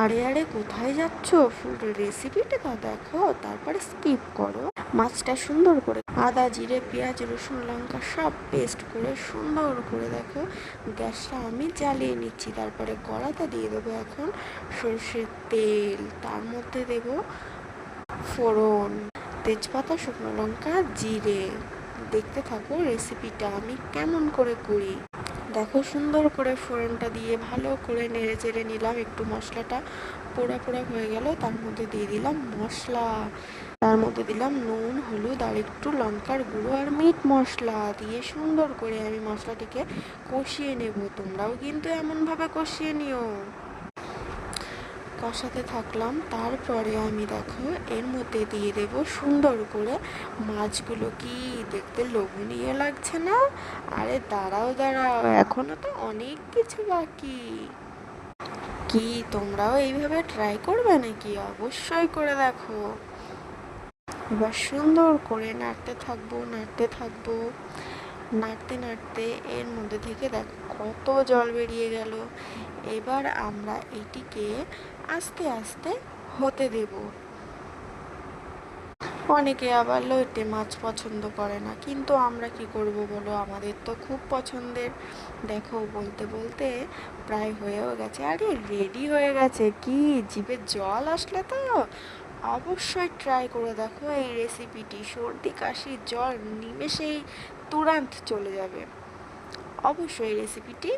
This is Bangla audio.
আরে আরে কোথায় যাচ্ছ? ফুল রেসিপিটা দেখো, তারপরে স্কিপ করো। মাছটা সুন্দর করে আদা জিরে পেঁয়াজ রসুন লঙ্কা সব পেস্ট করে সুন্দর করে দেখো গ্যাসটা আমি জ্বালিয়ে নিচ্ছি। তারপরে কড়াতে দিয়ে দেবো এখন সর্ষের তেল, তার মধ্যে দেব ফোড়ন, তেজপাতা শুকনো লঙ্কা জিরে। দেখতে থাকো রেসিপিটা আমি কেমন করে করি। দেখো সুন্দর করে ফোড়নটা দিয়ে ভালো করে নেড়ে চেড়ে নিলাম। একটু মশলাটা পোড়া পোড়া হয়ে গেল, তার মধ্যে দিয়ে দিলাম মশলা। তার মধ্যে দিলাম নুন হলুদ আর একটু লঙ্কার গুঁড়ো আর মিট মশলা দিয়ে সুন্দর করে আমি মশলাটিকে কষিয়ে নেব। তোমরাও কিন্তু এমনভাবে কষিয়ে নিও। কষাতে থাকলাম, তারপরে আমি দেখো এর মধ্যে দিয়ে দেব সুন্দর করে মাছগুলো। কি দেখতে লোভনীয় লাগছে না? আরে দাঁড়াও দাঁড়াও, এখনো তো অনেক কিছু বাকি। কি তোমরাও এইভাবে ট্রাই করবে নাকি? অবশ্যই করে দেখো। এবার সুন্দর করে নাড়তে থাকবো নাড়তে থাকবো, নাড়তে নাড়তে এর মধ্যে থেকে দেখো কত জল বেরিয়ে গেল। এবার আমরা এটিকে আস্তে আস্তে হতে দেব। অনেকে আবার লইটে মাছ পছন্দ করে না, কিন্তু আমরা কি করব বলো, আমাদের তো খুব পছন্দের। দেখো বলতে বলতে প্রায় হয়েও গেছে। আরে রেডি হয়ে গেছে। কি জিভে জল আসলে তো অবশ্যই ট্রাই করে দেখো এই রেসিপিটি। সর্দি কাশি জ্বর নিমেষেই তুরান্ত চলে যাবে। অবশ্যই রেসিপিটি